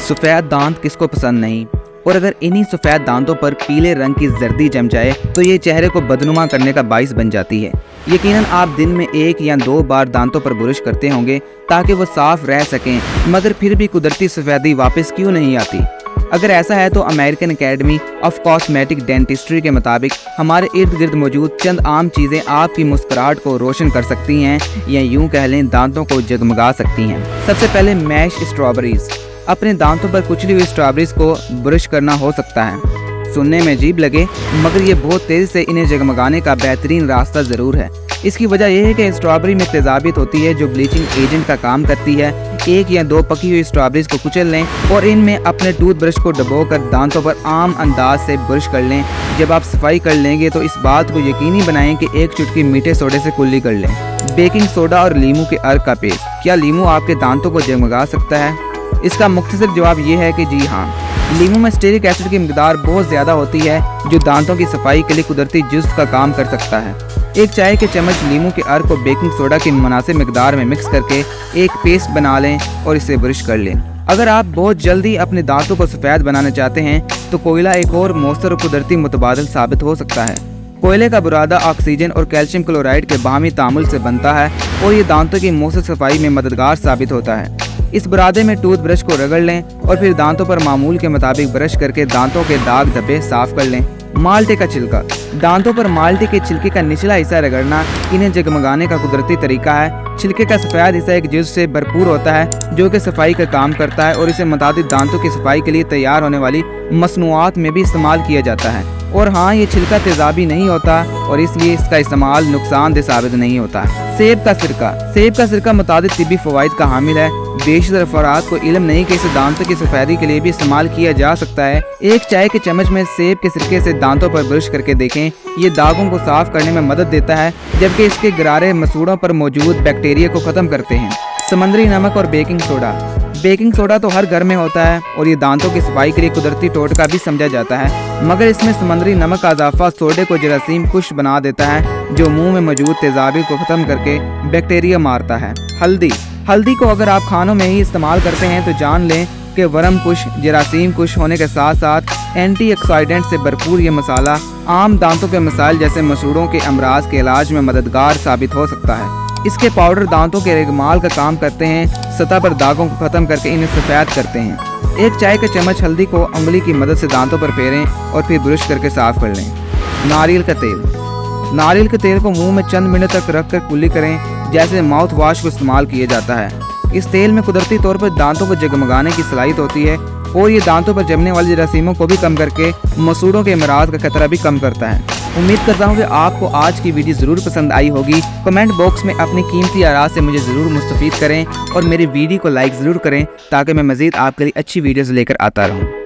सफ़ेद दांत किसको पसंद नहीं, और अगर इन्हीं सफ़ेद दांतों पर पीले रंग की जर्दी जम जाए तो ये चेहरे को बदनुमा करने का बाइस बन जाती है। यकीनन आप दिन में 1 या 2 बार दांतों पर बुरुश करते होंगे ताकि वो साफ रह सकें, मगर फिर भी कुदरती सफ़ेदी वापस क्यों नहीं आती? अगर ऐसा है तो American academy of cosmetic dentistry के मुताबिक हमारे इर्द गिर्द मौजूद चंद आम चीज़ें आपकी मुस्कुराहट को रोशन कर सकती हैं, या यूं कह लें दांतों को जगमगा सकती हैं। सबसे पहले मैश स्ट्रॉबेरीज। अपने दांतों पर कुचली हुई स्ट्रॉबेरीज को ब्रश करना हो सकता है। सुनने में अजीब लगे, मगर ये बहुत तेज़ी से इन्हें जगमगाने का बेहतरीन रास्ता ज़रूर है। इसकी वजह यह है कि स्ट्रॉबेरी में तेजाबियत होती है जो ब्लीचिंग एजेंट का काम करती है। 1 या 2 पकी हुई स्ट्रॉबेरीज को कुचल लें और इनमें अपने टूथब्रश को डुबोकर दांतों पर आम अंदाज से ब्रश कर लें। जब आप सफाई कर लेंगे तो इस बात को यकीनी बनाएं कि 1 चुटकी मीठे सोडे से कुल्ली कर लें। बेकिंग सोडा और लीमू के अर्क का पेस्ट। क्या लीमू आपके दांतों को जगमगा सकता है? इसका मुख्तसर जवाब ये है कि जी हाँ। लीमू में स्टेरिक एसिड की मिकदार बहुत ज़्यादा होती है जो दांतों की सफाई के लिए कुदरती जुज़्व का काम कर सकता है। 1 चाय के चम्मच लीमू के अर्क को बेकिंग सोडा की मुनासिब मिकदार में मिक्स करके एक पेस्ट बना लें और इसे ब्रश कर लें। अगर आप बहुत जल्दी अपने दांतों को सफ़ेद बनाना चाहते हैं तो कोयला एक और मौसर और कुदरती मुतबादिल साबित हो सकता है। कोयले का बुरादा ऑक्सीजन और कैल्शियम क्लोराइड के बाहमी तामुल से बनता है और ये दांतों की मौसर सफाई में मददगार साबित होता है। इस बुरादे में टूथ ब्रश को रगड़ लें और फिर दांतों पर मामूल के मुताबिक ब्रश करके दांतों के दाग धब्बे साफ कर लें। माल्टे का छिलका। दांतों पर माल्टे के छिलके का निचला हिस्सा रगड़ना इन्हें जगमगाने का कुदरती तरीका है। छिलके का सफ़ेद हिस्सा एक जुज़ से भरपूर होता है जो कि सफाई का काम करता है और इसे मुतादिद दांतों की सफाई के लिए तैयार होने वाली मसनूआत में भी इस्तेमाल किया जाता है। और हाँ, ये छिलका तेजाबी नहीं होता और इसलिए इसका इस्तेमाल नुकसानदेह साबित नहीं होता है। सेब का सिरका। सेब का सिरका मुतादिद तिब्बी फ़वाइद का हामिल है। बेशतर अफराद को इल्म नहीं कि इसे दांतों की सफ़ेदी के लिए भी इस्तेमाल किया जा सकता है। 1 चाय के चम्मच में सेब के सिरके से दांतों पर ब्रश करके देखें। ये दागों को साफ करने में मदद देता है जबकि इसके गरारे मसूड़ों पर मौजूद बैक्टीरिया को ख़त्म करते हैं। समुद्री नमक और बेकिंग सोडा। बेकिंग सोडा तो हर घर में होता है और ये दांतों की सफाई के लिए कुदरती टोटका भी समझा जाता है, मगर इसमें समुद्री नमक का इजाफा सोडे को जरासीम कुश बना देता है जो मुंह में मौजूद तेजाबी को ख़त्म करके बैक्टीरिया मारता है। हल्दी को अगर आप खानों में ही इस्तेमाल करते हैं तो जान लें कि वर्म कुश, जरासीम कुश होने के साथ साथ एंटीऑक्सीडेंट से भरपूर ये मसाला आम दांतों के मसाइल जैसे मसूड़ों के अमराज के इलाज में मददगार साबित हो सकता है। इसके पाउडर दांतों के रेगमाल का काम करते हैं, सतह पर दागों को ख़त्म करके इन्हें सफ़ेद करते हैं। 1 चाय का चम्मच हल्दी को उंगली की मदद से दांतों पर फेरें और फिर ब्रश करके साफ कर लें। नारियल का तेल। नारियल के तेल को मुंह में चंद मिनट तक रख कर कुल्ली करें जैसे माउथ वाश को इस्तेमाल किया जाता है। इस तेल में कुदरती तौर पर दांतों को जगमगाने की सलाहियत होती है और ये दांतों पर जमने वाली जरासीमों को भी कम करके मसूड़ों के अमराज का खतरा भी कम करता है। उम्मीद करता हूँ कि आपको आज की वीडियो ज़रूर पसंद आई होगी। कमेंट बॉक्स में अपनी कीमती आराज़ से मुझे ज़रूर मुस्तफ़ीद करें और मेरी वीडियो को लाइक ज़रूर करें ताकि मैं मज़ीद आपके लिए अच्छी वीडियोज़ लेकर आता रहूँ।